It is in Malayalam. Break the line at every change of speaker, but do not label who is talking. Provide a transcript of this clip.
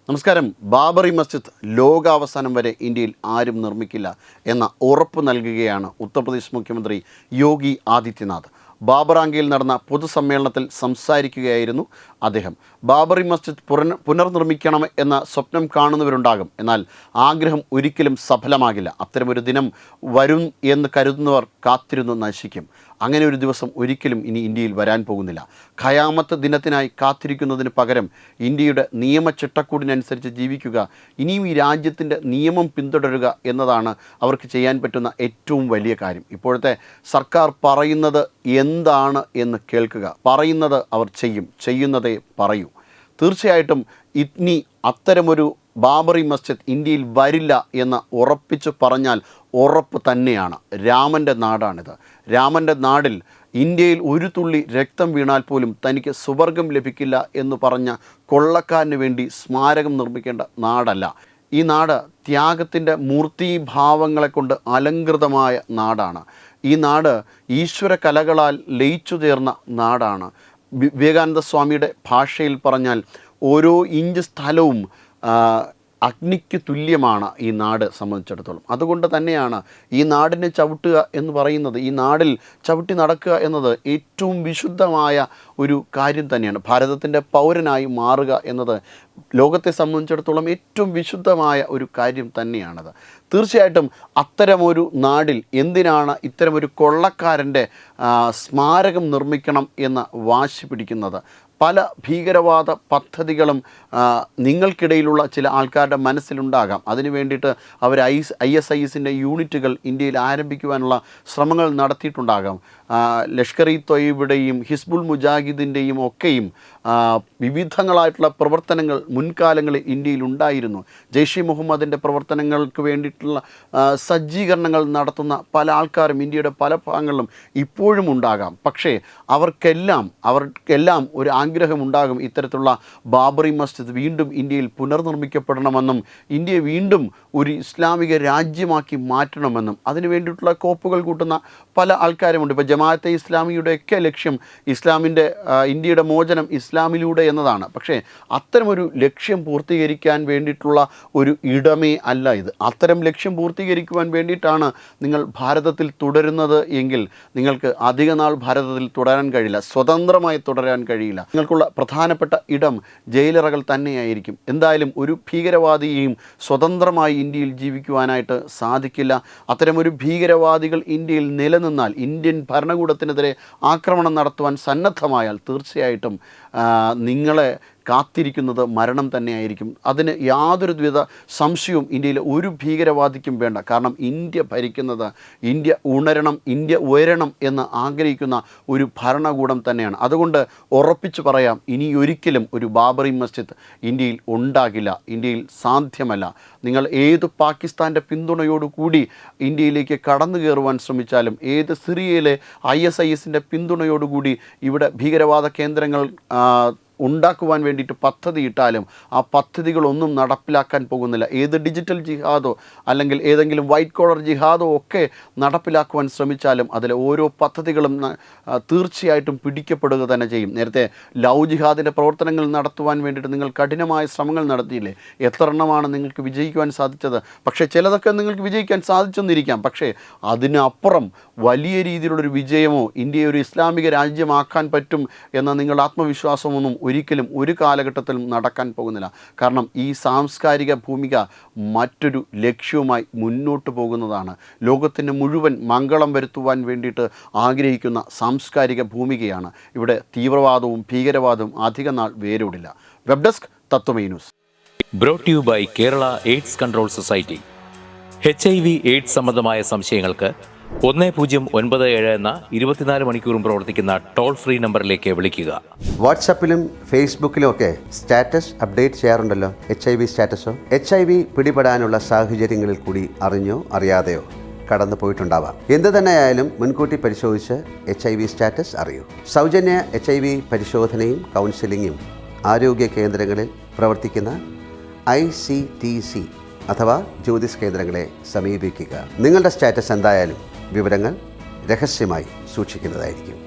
നമസ്കാരം. ബാബറി മസ്ജിദ് ലോകാവസാനം വരെ ഇന്ത്യയിൽ ആരും നിർമ്മിക്കില്ല എന്ന ഉറപ്പ് നൽകുകയാണ് ഉത്തർപ്രദേശ് മുഖ്യമന്ത്രി യോഗി ആദിത്യനാഥ്. ബാബറാങ്കയിൽ നടന്ന പൊതുസമ്മേളനത്തിൽ സംസാരിക്കുകയായിരുന്നു അദ്ദേഹം. ബാബറി മസ്ജിദ് പുനർനിർമ്മിക്കണം എന്ന സ്വപ്നം കാണുന്നവരുണ്ടാകും, എന്നാൽ ആഗ്രഹം ഒരിക്കലും സഫലമാകില്ല. അത്തരമൊരു ദിനം വരും എന്ന് കരുതുന്നവർ കാത്തിരുന്ന് നശിക്കും. അങ്ങനെ ഒരു ദിവസം ഒരിക്കലും ഇനി ഇന്ത്യയിൽ വരാൻ പോകുന്നില്ല. ഖയാമത്ത് ദിനത്തിനായി കാത്തിരിക്കുന്നതിന് പകരം ഇന്ത്യയുടെ നിയമചട്ടക്കൂടിനനുസരിച്ച് ജീവിക്കുക, ഇനിയും ഈ രാജ്യത്തിൻ്റെ നിയമം പിന്തുടരുക എന്നതാണ് അവർക്ക് ചെയ്യാൻ പറ്റുന്ന ഏറ്റവും വലിയ കാര്യം. ഇപ്പോഴത്തെ സർക്കാർ പറയുന്നത് എന്താണ് എന്ന് കേൾക്കുക. പറയുന്നത് അവർ ചെയ്യും, ചെയ്യുന്നതേ പറയൂ. തീർച്ചയായിട്ടും ഇനി അത്തരമൊരു ബാബറി മസ്ജിദ് ഇന്ത്യയിൽ വരില്ല എന്ന് ഉറപ്പിച്ച് പറഞ്ഞാൽ ഉറപ്പ് തന്നെയാണ്. രാമൻ്റെ നാടാണിത്. രാമൻ്റെ നാടിൽ ഇന്ത്യയിൽ ഒരു തുള്ളി രക്തം വീണാൽ പോലും തനിക്ക് സുവർഗം ലഭിക്കില്ല എന്ന് പറഞ്ഞ കൊള്ളക്കാരന് വേണ്ടി സ്മാരകം നിർമ്മിക്കേണ്ട നാടല്ല ഈ നാട്. ത്യാഗത്തിൻ്റെ മൂർത്തീഭാവങ്ങളെ കൊണ്ട് അലങ്കൃതമായ നാടാണ് ഈ നാട്. ഈശ്വര കലകളാൽ ലയിച്ചു ചേർന്ന നാടാണ്. വിവേകാനന്ദ സ്വാമിയുടെ ഭാഷയിൽ പറഞ്ഞാൽ ഓരോ ഇഞ്ച് സ്ഥലവും അഗ്നിക്ക് തുല്യമാണ് ഈ നാട് സംബന്ധിച്ചിടത്തോളം. അതുകൊണ്ട് തന്നെയാണ് ഈ നാടിനെ ചവിട്ടുക എന്ന് പറയുന്നത്, ഈ നാടിൽ ചവിട്ടി നടക്കുക എന്നത് ഏറ്റവും വിശുദ്ധമായ ഒരു കാര്യം തന്നെയാണ്. ഭാരതത്തിൻ്റെ പൗരനായി മാറുക എന്നത് ലോകത്തെ സംബന്ധിച്ചിടത്തോളം ഏറ്റവും വിശുദ്ധമായ ഒരു കാര്യം തന്നെയാണത്. തീർച്ചയായിട്ടും അത്തരമൊരു നാടിൽ എന്തിനാണ് ഇത്തരമൊരു കൊള്ളക്കാരൻ്റെ സ്മാരകം നിർമ്മിക്കണം എന്ന് വാശി പിടിക്കുന്നത്? പല ഭീകരവാദ പദ്ധതികളും നിങ്ങൾക്കിടയിലുള്ള ചില ആൾക്കാരുടെ മനസ്സിലുണ്ടാകാം. അതിനു വേണ്ടിയിട്ട് അവർ ISISൻ്റെ യൂണിറ്റുകൾ ഇന്ത്യയിൽ ആരംഭിക്കുവാനുള്ള ശ്രമങ്ങൾ നടത്തിയിട്ടുണ്ടാകാം. ലഷ്കർ ഇ തൊയ്ബയുടെയും ഹിസ്ബുൾ മുജാഹിദിൻ്റെയും ഒക്കെയും വിവിധങ്ങളായിട്ടുള്ള പ്രവർത്തനങ്ങൾ മുൻകാലങ്ങളിൽ ഇന്ത്യയിൽ ഉണ്ടായിരുന്നു. ജെയ്ഷെ മുഹമ്മദിൻ്റെ പ്രവർത്തനങ്ങൾക്ക് വേണ്ടിയിട്ടുള്ള സജ്ജീകരണങ്ങൾ നടത്തുന്ന പല ആൾക്കാരും ഇന്ത്യയുടെ പല ഭാഗങ്ങളിലും ഇപ്പോഴും ഉണ്ടാകാം. പക്ഷേ അവർക്കെല്ലാം ഒരു ആഗ്രഹമുണ്ടാകും, ഇത്തരത്തിലുള്ള ബാബറി മസ്ജിദ് വീണ്ടും ഇന്ത്യയിൽ പുനർനിർമ്മിക്കപ്പെടണമെന്നും ഇന്ത്യയെ വീണ്ടും ഒരു ഇസ്ലാമിക രാജ്യമാക്കി മാറ്റണമെന്നും. അതിനു വേണ്ടിയിട്ടുള്ള കോപ്പുകൾ കൂട്ടുന്ന പല ആൾക്കാരുമുണ്ട്. ഇപ്പോൾ ജമാഅത്തെ ഇസ്ലാമിയുടെയൊക്കെ ലക്ഷ്യം ഇന്ത്യയുടെ മോചനം ഇസ്ലാമിലൂടെ എന്നതാണ്. പക്ഷേ അത്തരമൊരു ലക്ഷ്യം പൂർത്തീകരിക്കാൻ വേണ്ടിയിട്ടുള്ള ഒരു ഇടമേ അല്ല ഇത്. അത്തരം ലക്ഷ്യം പൂർത്തീകരിക്കുവാൻ വേണ്ടിയിട്ടാണ് നിങ്ങൾ ഭാരതത്തിൽ തുടരുന്നത് എങ്കിൽ നിങ്ങൾക്ക് അധിക നാൾ ഭാരതത്തിൽ തുടരാൻ കഴിയില്ല, സ്വതന്ത്രമായി തുടരാൻ കഴിയില്ല. നിങ്ങൾക്കുള്ള പ്രധാനപ്പെട്ട ഇടം ജയിലറകൾ തന്നെയായിരിക്കും. എന്തായാലും ഒരു ഭീകരവാദിയെയും സ്വതന്ത്രമായി ഇന്ത്യയിൽ ജീവിക്കുവാനായിട്ട് സാധിക്കില്ല. അത്തരമൊരു ഭീകരവാദികൾ ഇന്ത്യയിൽ നിലനിന്നാൽ, ഇന്ത്യൻ ഭരണകൂടത്തിനെതിരെ ആക്രമണം നടത്തുവാൻ സന്നദ്ധമായാൽ തീർച്ചയായിട്ടും നിങ്ങളെ കാത്തിരിക്കുന്നത് മരണം തന്നെയായിരിക്കും. അതിന് യാതൊരു വിധ സംശയവും ഇന്ത്യയിലെ ഒരു ഭീകരവാദിക്കും വേണ്ട. കാരണം ഇന്ത്യ ഭരിക്കുന്നത്, ഇന്ത്യ ഉണരണം, ഇന്ത്യ ഉയരണം എന്ന് ആഗ്രഹിക്കുന്ന ഒരു ഭരണകൂടം തന്നെയാണ്. അതുകൊണ്ട് ഉറപ്പിച്ചു പറയാം, ഇനിയൊരിക്കലും ഒരു ബാബറി മസ്ജിദ് ഇന്ത്യയിൽ ഉണ്ടാകില്ല, ഇന്ത്യയിൽ സാധ്യമല്ല. നിങ്ങൾ ഏത് പാകിസ്ഥാൻ്റെ പിന്തുണയോടുകൂടി ഇന്ത്യയിലേക്ക് കടന്നു കയറുവാൻ ശ്രമിച്ചാലും, ഏത് സിറിയയിലെ ISISൻ്റെ പിന്തുണയോടുകൂടി ഇവിടെ ഭീകരവാദ കേന്ദ്രങ്ങൾ ഉണ്ടാക്കുവാൻ വേണ്ടിയിട്ട് പദ്ധതിയിട്ടാലും ആ പദ്ധതികളൊന്നും നടപ്പിലാക്കാൻ പോകുന്നില്ല. ഏത് ഡിജിറ്റൽ ജിഹാദോ അല്ലെങ്കിൽ ഏതെങ്കിലും വൈറ്റ് കോളർ ജിഹാദോ ഒക്കെ നടപ്പിലാക്കുവാൻ ശ്രമിച്ചാലും അതിലെ ഓരോ പദ്ധതികളും തീർച്ചയായിട്ടും പിടിക്കപ്പെടുക തന്നെ ചെയ്യും. നേരത്തെ ലവ് ജിഹാദിൻ്റെ പ്രവർത്തനങ്ങൾ നടത്തുവാൻ വേണ്ടിയിട്ട് നിങ്ങൾ കഠിനമായ ശ്രമങ്ങൾ നടത്തിയില്ലേ? എത്ര എണ്ണമാണ് നിങ്ങൾക്ക് വിജയിക്കുവാൻ സാധിച്ചത്? പക്ഷേ ചിലതൊക്കെ നിങ്ങൾക്ക് വിജയിക്കാൻ സാധിച്ചെന്നിരിക്കാം. പക്ഷേ അതിനപ്പുറം വലിയ രീതിയിലുള്ളൊരു വിജയമോ ഇന്ത്യയെ ഒരു ഇസ്ലാമിക രാജ്യമാക്കാൻ പറ്റും എന്ന നിങ്ങളുടെ ആത്മവിശ്വാസമൊന്നും ഒരിക്കലും ഒരു കാലഘട്ടത്തിലും നടക്കാൻ പോകുന്നില്ല. കാരണം ഈ സാംസ്കാരിക ഭൂമിക മറ്റൊരു ലക്ഷ്യവുമായി മുന്നോട്ട് പോകുന്നതാണ്. ലോകത്തിന് മുഴുവൻ മംഗളം വരുത്തുവാൻ വേണ്ടിയിട്ട് ആഗ്രഹിക്കുന്ന സാംസ്കാരിക ഭൂമികയാണ്. ഇവിടെ തീവ്രവാദവും ഭീകരവാദവും അധിക നാൾ വേരോടില്ല. Web desk Tatwamayi news.
Brought you by Kerala AIDS control society. HIV AIDS സംബന്ധമായ സംശയങ്ങൾക്ക് 1097 എന്ന 24 മണിക്കൂറും പ്രവർത്തിക്കുന്ന ടോൾ ഫ്രീ നമ്പറിലേക്ക് വിളിക്കുക.
വാട്സാപ്പിലും ഫേസ്ബുക്കിലും ഒക്കെ സ്റ്റാറ്റസ് അപ്ഡേറ്റ് ചെയ്യാറുണ്ടല്ലോ. HIV സ്റ്റാറ്റസോ HIV പിടിപെടാനുള്ള സാഹചര്യങ്ങളിൽ കൂടി അറിഞ്ഞോ അറിയാതെയോ കടന്നു പോയിട്ടുണ്ടാവാം. എന്ത് തന്നെയായാലും മുൻകൂട്ടി പരിശോധിച്ച് HIV സ്റ്റാറ്റസ് അറിയൂ. സൗജന്യ HIV പരിശോധനയും കൗൺസിലിങ്ങും ആരോഗ്യ കേന്ദ്രങ്ങളിൽ പ്രവർത്തിക്കുന്ന ICTC അഥവാ ജ്യോതിസ് കേന്ദ്രങ്ങളെ സമീപിക്കുക. നിങ്ങളുടെ സ്റ്റാറ്റസ് എന്തായാലും വിവരങ്ങൾ രഹസ്യമായി സൂക്ഷിക്കുന്നതായിരിക്കും.